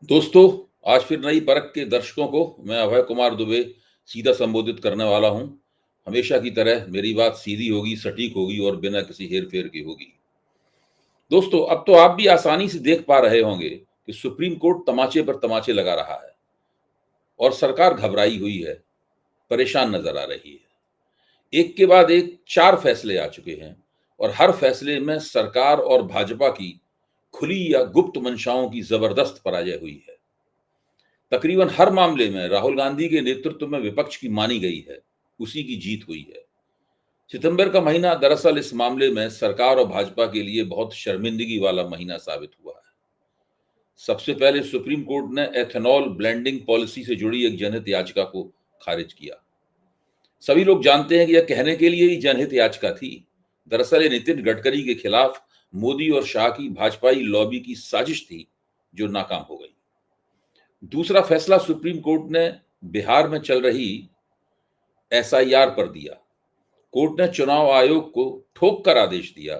दोस्तों, आज फिर नई परख के दर्शकों को मैं अभय कुमार दुबे सीधा संबोधित करने वाला हूं। हमेशा की तरह मेरी बात सीधी होगी, सटीक होगी और बिना किसी हेर-फेर के होगी। दोस्तों, अब तो आप भी आसानी से देख पा रहे होंगे कि सुप्रीम कोर्ट तमाचे पर तमाचे लगा रहा है और सरकार घबराई हुई है, परेशान नजर आ रही है। एक के बाद एक 4 फैसले आ चुके हैं और हर फैसले में सरकार और भाजपा की खुली या गुप्त मंशाओं की जबरदस्त पराजय हुई है। तकरीबन हर मामले में राहुल गांधी के नेतृत्व में विपक्ष की मानी गई है, उसी की जीत हुई है। सितंबर का महीना दरअसल इस मामले में सरकार और भाजपा के लिए बहुत शर्मिंदगी वाला महीना साबित हुआ है। सबसे पहले सुप्रीम कोर्ट ने एथेनॉल ब्लेंडिंग पॉलिसी से जुड़ी एक जनहित याचिका को खारिज किया। सभी लोग जानते हैं कि यह कहने के लिए ही जनहित याचिका थी। दरअसल ये नितिन गडकरी के खिलाफ मोदी और शाह की भाजपाई लॉबी की साजिश थी, जो नाकाम हो गई। दूसरा फैसला सुप्रीम कोर्ट ने बिहार में चल रही एसआईआर पर दिया। कोर्ट ने चुनाव आयोग को ठोक कर आदेश दिया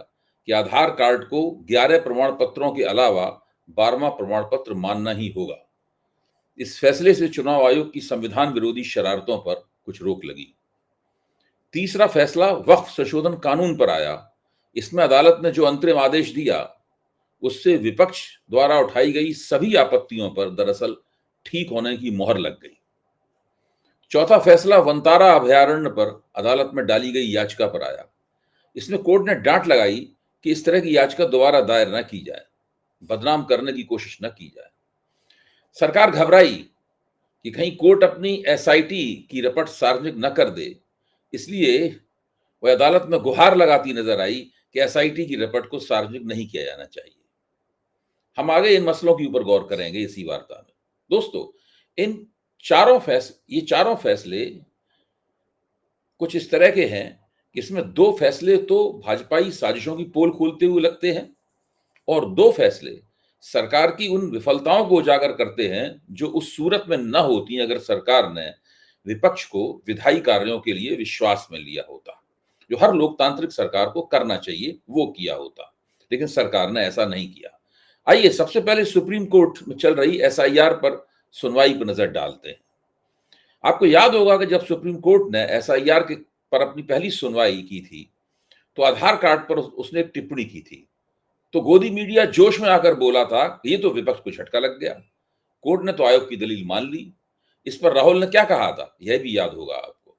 कि आधार कार्ड को 11 प्रमाण पत्रों के अलावा 12वां प्रमाण पत्र मानना ही होगा। इस फैसले से चुनाव आयोग की संविधान विरोधी शरारतों पर कुछ रोक लगी। तीसरा फैसला वक्फ संशोधन कानून पर आया। इसमें अदालत ने जो अंतरिम आदेश दिया, उससे विपक्ष द्वारा उठाई गई सभी आपत्तियों पर दरअसल ठीक होने की मोहर लग गई। चौथा फैसला वनतारा अभयारण्य पर अदालत में डाली गई याचिका पर आया। इसमें कोर्ट ने डांट लगाई कि इस तरह की याचिका दोबारा दायर न की जाए, बदनाम करने की कोशिश न की जाए। सरकार घबराई कि कहीं कोर्ट अपनी एसआईटी की रिपोर्ट सार्वजनिक न कर दे, इसलिए वह अदालत में गुहार लगाती नजर आई कि एसआईटी की रिपोर्ट को सार्वजनिक नहीं किया जाना चाहिए। हम आगे इन मसलों के ऊपर गौर करेंगे इसी वार्ता में। दोस्तों, ये चारों फैसले कुछ इस तरह के हैं कि इसमें 2 फैसले तो भाजपाई साजिशों की पोल खोलते हुए लगते हैं और 2 फैसले सरकार की उन विफलताओं को उजागर करते हैं जो उस सूरत में न होती अगर सरकार ने विपक्ष को विधायी कार्यों के लिए विश्वास में लिया होता। जो हर लोकतांत्रिक सरकार को करना चाहिए वो किया होता, लेकिन सरकार ने ऐसा नहीं किया। आइए सबसे पहले सुप्रीम कोर्ट में चल रही एसआईआर पर सुनवाई पर नजर डालते हैं। आपको याद होगा कि जब सुप्रीम कोर्ट ने एसआईआर के पर अपनी पहली सुनवाई की थी, तो आधार कार्ड पर उसने एक टिप्पणी की थी। तो गोदी मीडिया जोश में आकर बोला था ये तो विपक्ष को झटका लग गया। कोर्ट ने तो आयोग की दलील मान ली। इस पर राहुल ने क्या कहा था, यह भी याद होगा आपको।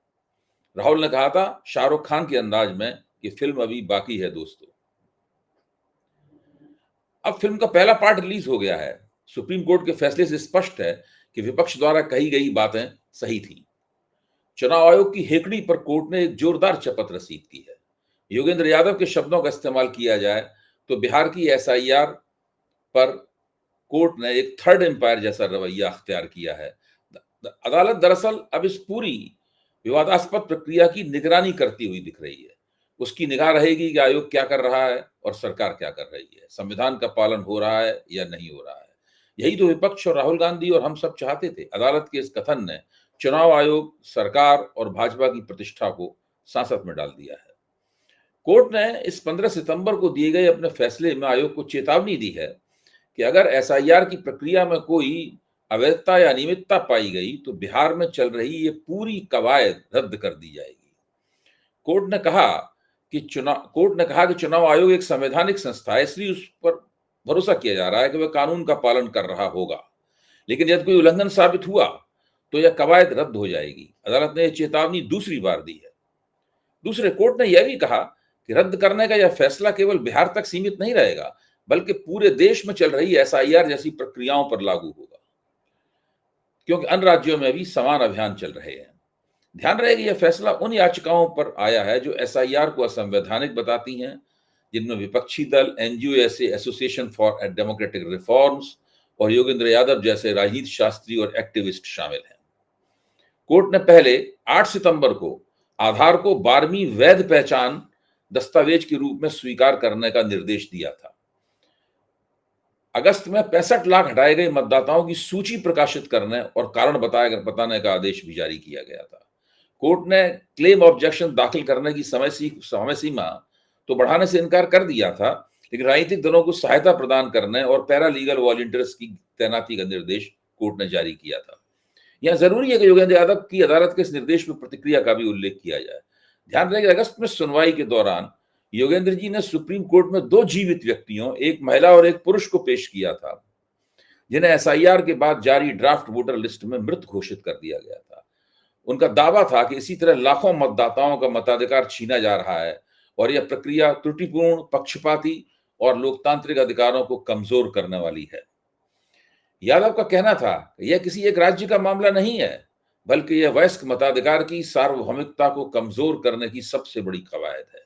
राहुल ने कहा था शाहरुख खान के अंदाज में कि फिल्म अभी बाकी है दोस्तों। अब फिल्म का पहला पार्ट रिलीज हो गया है। सुप्रीम कोर्ट के फैसले से स्पष्ट है कि विपक्ष द्वारा कही गई बातें सही थी। चुनाव आयोग की हेकड़ी पर कोर्ट ने एक जोरदार शपथ रसीद की है। योगेंद्र यादव के शब्दों का इस्तेमाल किया जाए तो बिहार की एसआईआर पर कोर्ट ने एक थर्ड एम्पायर जैसा रवैया अख्तियार किया है। अदालत दरअसल अब इस पूरी विवादास्पद प्रक्रिया की निगरानी करती हुई दिख रही है। उसकी निगाह रहेगी कि आयोग क्या कर रहा है और सरकार क्या कर रही है, संविधान का पालन हो रहा है या नहीं हो रहा है। यही तो विपक्ष और राहुल गांधी और हम सब चाहते थे। अदालत के इस कथन ने चुनाव आयोग, सरकार और भाजपा की प्रतिष्ठा को सांसत में डाल दिया है। कोर्ट ने इस 15 सितंबर को दिए गए अपने फैसले में आयोग को चेतावनी दी है कि अगर एसआईआर की प्रक्रिया में कोई अवैधता या अनियमितता पाई गई तो बिहार में चल रही ये पूरी कवायद रद्द कर दी जाएगी। कोर्ट ने कहा कि चुनाव आयोग एक संवैधानिक संस्था है, इसलिए उस पर भरोसा किया जा रहा है कि वह कानून का पालन कर रहा होगा, लेकिन यदि कोई उल्लंघन साबित हुआ तो यह कवायद रद्द हो जाएगी। अदालत ने यह चेतावनी दूसरी बार दी है। दूसरे, कोर्ट ने यह भी कहा कि रद्द करने का यह फैसला केवल बिहार तक सीमित नहीं रहेगा, बल्कि पूरे देश में चल रही एसआईआर जैसी प्रक्रियाओं पर लागू होगा, क्योंकि अन्य राज्यों में भी समान अभियान चल रहे हैं। ध्यान रहे कि यह फैसला उन याचिकाओं पर आया है जो एसआईआर को असंवैधानिक बताती हैं, जिनमें विपक्षी दल, एनजीओ जैसे एसोसिएशन फॉर डेमोक्रेटिक रिफॉर्म्स और योगेंद्र यादव जैसे राजनीति शास्त्री और एक्टिविस्ट शामिल हैं। कोर्ट ने पहले 8 सितंबर को आधार को 12वीं वैध पहचान दस्तावेज के रूप में स्वीकार करने का निर्देश दिया था। अगस्त में 65 लाख हटाए गए मतदाताओं की सूची प्रकाशित करने और कारण बताने का आदेश भी जारी किया गया था। कोर्ट ने क्लेम ऑब्जेक्शन दाखिल करने की समय सीमा तो बढ़ाने से इनकार कर दिया था, लेकिन राजनीतिक दलों को सहायता प्रदान करने और पैरालीगल वॉलंटियर्स की तैनाती का निर्देश कोर्ट ने जारी किया था। यह जरूरी है कि योगेंद्र यादव की अदालत के इस निर्देश में प्रतिक्रिया का भी उल्लेख किया जाए। ध्यान रहे कि अगस्त में सुनवाई के दौरान योगेंद्र जी ने सुप्रीम कोर्ट में 2 जीवित व्यक्तियों, एक महिला और एक पुरुष को पेश किया था, जिन्हें एसआईआर के बाद जारी ड्राफ्ट वोटर लिस्ट में मृत घोषित कर दिया गया था। उनका दावा था कि इसी तरह लाखों मतदाताओं का मताधिकार छीना जा रहा है और यह प्रक्रिया त्रुटिपूर्ण, पक्षपाती और लोकतांत्रिक अधिकारों को कमजोर करने वाली है। यादव का कहना था कि यह किसी एक राज्य का मामला नहीं है, बल्कि यह वयस्क मताधिकार की सार्वभौमिकता को कमजोर करने की सबसे बड़ी कवायद है।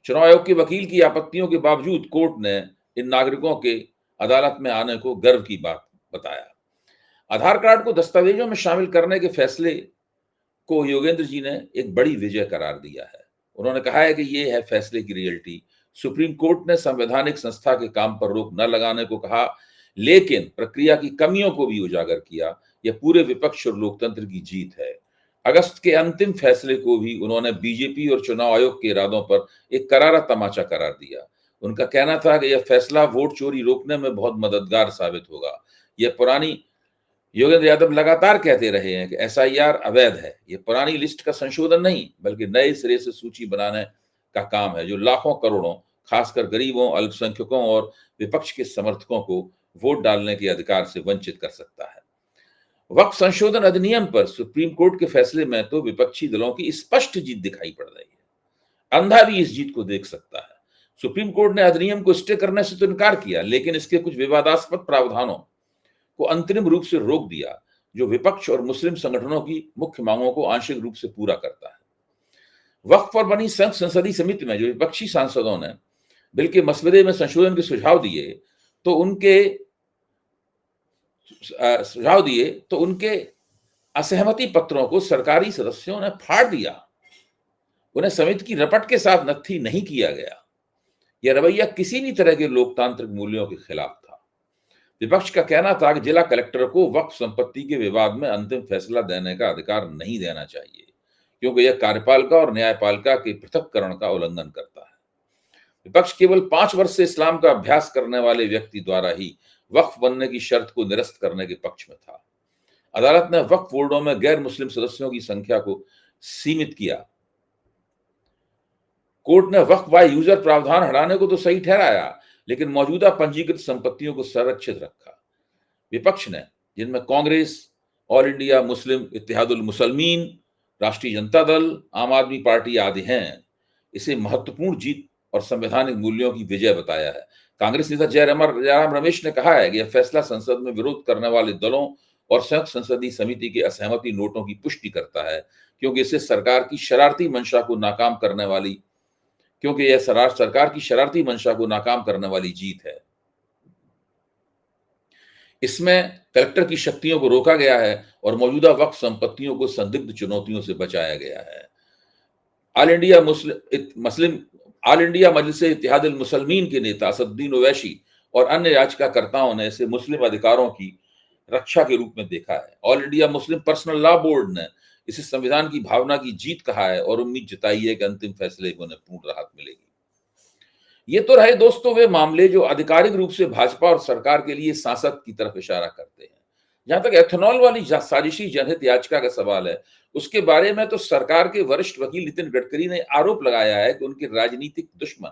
चुनाव आयोग के वकील की आपत्तियों के बावजूद कोर्ट ने इन नागरिकों के अदालत में आने को गर्व की बात बताया। आधार कार्ड को दस्तावेजों में शामिल करने के फैसले को योगेंद्र जी ने एक बड़ी विजय करार दिया है। उन्होंने कहा है कि यह है फैसले की रियलिटी। सुप्रीम कोर्ट ने संवैधानिक संस्था के काम पर रोक न लगाने को कहा, लेकिन प्रक्रिया की कमियों को भी उजागर किया। यह पूरे विपक्ष और लोकतंत्र की जीत है। अगस्त के अंतिम फैसले को भी उन्होंने बीजेपी और चुनाव आयोग के इरादों पर एक करारा तमाचा करार दिया। उनका कहना था कि यह फैसला वोट चोरी रोकने में बहुत मददगार साबित होगा। यह पुरानी योगेंद्र यादव लगातार कहते रहे हैं कि एसआईआर अवैध है। यह पुरानी लिस्ट का संशोधन नहीं, बल्कि नए सिरे से सूची बनाने का काम है, जो लाखों करोड़ों, खासकर गरीबों, अल्पसंख्यकों और विपक्ष के समर्थकों को वोट डालने के अधिकार से वंचित कर सकता है। वक्फ संशोधन अधिनियम पर सुप्रीम कोर्ट के फैसले में तो विपक्षी दलों की स्पष्ट जीत दिखाई पड़ रही है। अंधा भी इस जीत को देख सकता है। सुप्रीम कोर्ट ने अधिनियम को स्टे करने से तो इनकार किया, लेकिन इसके कुछ विवादास्पद प्रावधानों को अंतरिम रूप से रोक दिया, जो विपक्ष और मुस्लिम संगठनों की मुख्य मांगों को आंशिक रूप से पूरा करता है। वक्फ पर बनी संयुक्त संसदीय समिति में जो विपक्षी सांसदों ने बिल के मसवदे में संशोधन के सुझाव दिए, तो उनके असहमति पत्रों को सरकारी सदस्यों ने फाड़ दिया। उन्हें समिति की रपट के साथ नत्थी नहीं किया गया। यह रवैया किसी भी तरह के लोकतांत्रिक मूल्यों के खिलाफ था। विपक्ष का कहना था कि जिला कलेक्टर को वक्फ संपत्ति के विवाद में अंतिम फैसला देने का अधिकार नहीं देना चाहिए, क्योंकि यह कार्यपालिका और न्यायपालिका के पृथक्करण का उल्लंघन करता है। विपक्ष केवल 5 वर्ष से इस्लाम का अभ्यास करने वाले व्यक्ति द्वारा ही वक्फ बनने की शर्त को निरस्त करने के पक्ष में था। अदालत ने वक्फ बोर्डों में गैर मुस्लिम सदस्यों की संख्या को सीमित किया। कोर्ट ने वक्फ बाय यूजर प्रावधान हटाने को तो सही ठहराया, लेकिन मौजूदा पंजीकृत संपत्तियों को संरक्षित रखा। विपक्ष ने, जिनमें Congress, all India Muslim Ittehadul Muslimeen, राष्ट्रीय जनता दल, आम आदमी पार्टी आदि हैं, इसे महत्वपूर्ण जीत और संवैधानिक मूल्यों की विजय बताया है। कांग्रेस नेता जयराम रमेश ने कहा है कि यह फैसला संसद में विरोध करने वाले दलों और संयुक्त संसदीय समिति के असहमति नोटों की पुष्टि करता है, क्योंकि इससे सरकार की शरारती मंशा को नाकाम करने वाली जीत है। इसमें कलेक्टर की शक्तियों को रोका गया है और मौजूदा वक्फ संपत्तियों को संदिग्ध चुनौतियों से बचाया गया है। ऑल इंडिया मजलिस इत्तेहादुल मुसलमीन के नेता असदुद्दीन ओवैसी और अन्य याचिकाकर्ताओं ने इसे मुस्लिम अधिकारों की रक्षा के रूप में देखा है। All India Muslim personal law board ने इसे संविधान की भावना की जीत कहा है और उम्मीद जताई है कि अंतिम फैसले को उन्हें पूर्ण राहत मिलेगी। ये तो रहे दोस्तों वे मामले जो आधिकारिक रूप से भाजपा और सरकार के लिए सांसद की तरफ इशारा करते हैं। जहां तक एथेनॉल वाली साजिशी जनहित याचिका का सवाल है, उसके बारे में तो सरकार के वरिष्ठ वकील नितिन गडकरी ने आरोप लगाया है कि उनके राजनीतिक दुश्मन,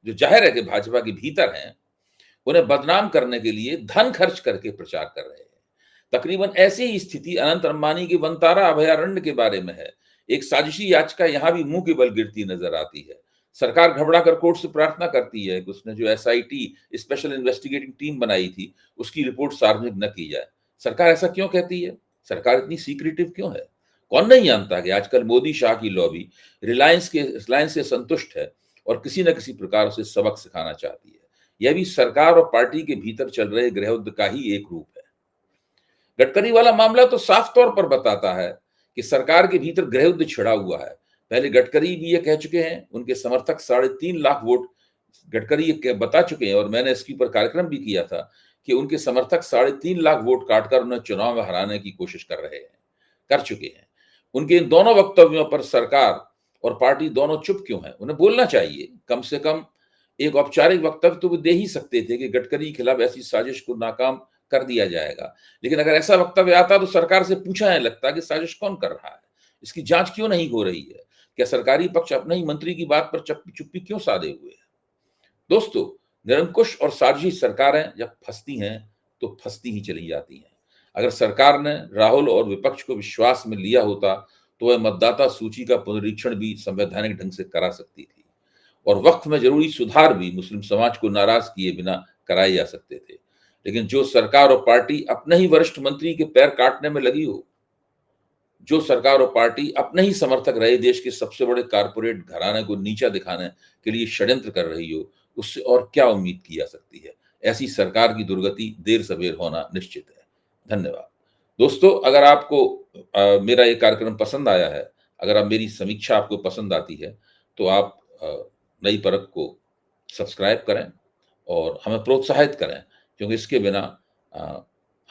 जो जाहिर है कि भाजपा के भीतर हैं, उन्हें बदनाम करने के लिए धन खर्च करके प्रचार कर रहे हैं। तकरीबन ऐसी ही स्थिति अनंत अंबानी के वनतारा अभयारण्य के बारे में है। एक साजिशी याचिका यहां भी मुंह के बल गिरती नजर आती है। सरकार घबराकर कोर्ट से प्रार्थना करती है कि उसने जो एसआईटी स्पेशल इन्वेस्टिगेटिंग टीम बनाई थी, उसकी रिपोर्ट सार्वजनिक न की जाए। सरकार ऐसा क्यों कहती है? सरकार इतनी सीक्रेटिव क्यों है? कौन नहीं जानता कि आजकल मोदी शाह की लॉबी रिलायंस से संतुष्ट है और किसी न किसी प्रकार से सबक सिखाना चाहती है। यह भी सरकार और पार्टी के भीतर चल रहे गृहयुद्ध का ही एक रूप है। गडकरी वाला मामला तो साफ तौर पर बताता है कि सरकार के भीतर गृहयुद्ध छिड़ा हुआ है। पहले गडकरी भी ये कह चुके हैं, उनके समर्थक 3.5 लाख वोट, गडकरी ये बता चुके हैं और मैंने इसके ऊपर कार्यक्रम भी किया था कि उनके समर्थक 3.5 लाख वोट काटकर उन्हें चुनाव में हराने की कोशिश कर चुके हैं। उनके इन दोनों वक्तव्यों पर सरकार और पार्टी दोनों चुप क्यों है? उन्हें बोलना चाहिए। कम से कम एक औपचारिक वक्तव्य तो वो दे ही सकते थे कि गडकरी के खिलाफ ऐसी साजिश को नाकाम कर दिया जाएगा। लेकिन अगर ऐसा वक्तव्य आता तो सरकार से पूछा नहीं लगता कि साजिश कौन कर रहा है? इसकी जाँच क्यों नहीं हो रही है? क्या सरकारी पक्ष अपने ही मंत्री की बात पर चुप्पी क्यों साधे हुए है? दोस्तों, निरंकुश और साजिशी सरकारें जब फँसती हैं, तो फँसती ही चली जाती हैं। अगर सरकार ने राहुल और विपक्ष को विश्वास में लिया होता, तो वह मतदाता सूची का पुनरीक्षण भी संवैधानिक ढंग से करा सकती थी और वक़्त में ज़रूरी सुधार भी मुस्लिम समाज को नाराज़ किए बिना कराए जा सकते थे। लेकिन जो सरकार और पार्टी अपने ही वरिष्ठ मंत्री के पैर काटने में लगी हो, जो सरकार और पार्टी अपने ही समर्थक रहे देश के सबसे बड़े कारपोरेट घराने को नीचा दिखाने के लिए षड्यंत्र कर रही हो, उससे और क्या उम्मीद की जा सकती है? ऐसी सरकार की दुर्गति देर-सवेर होना निश्चित है। धन्यवाद। दोस्तों, अगर आपको मेरा ये कार्यक्रम पसंद आया है, अगर आप मेरी समीक्षा आपको पसंद आती है, तो आप नई परख को सब्सक्राइब करें और हमें प्रोत्साहित करें, क्योंकि इसके बिना अ,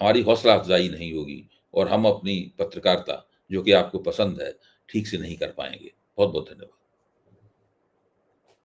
हमारी हौसला अफ़ज़ाई नहीं होगी और हम अपनी पत्रकारिता जो कि आपको पसंद है, ठीक से नहीं कर पाएँगे। बहुत-बहुत धन्यवाद।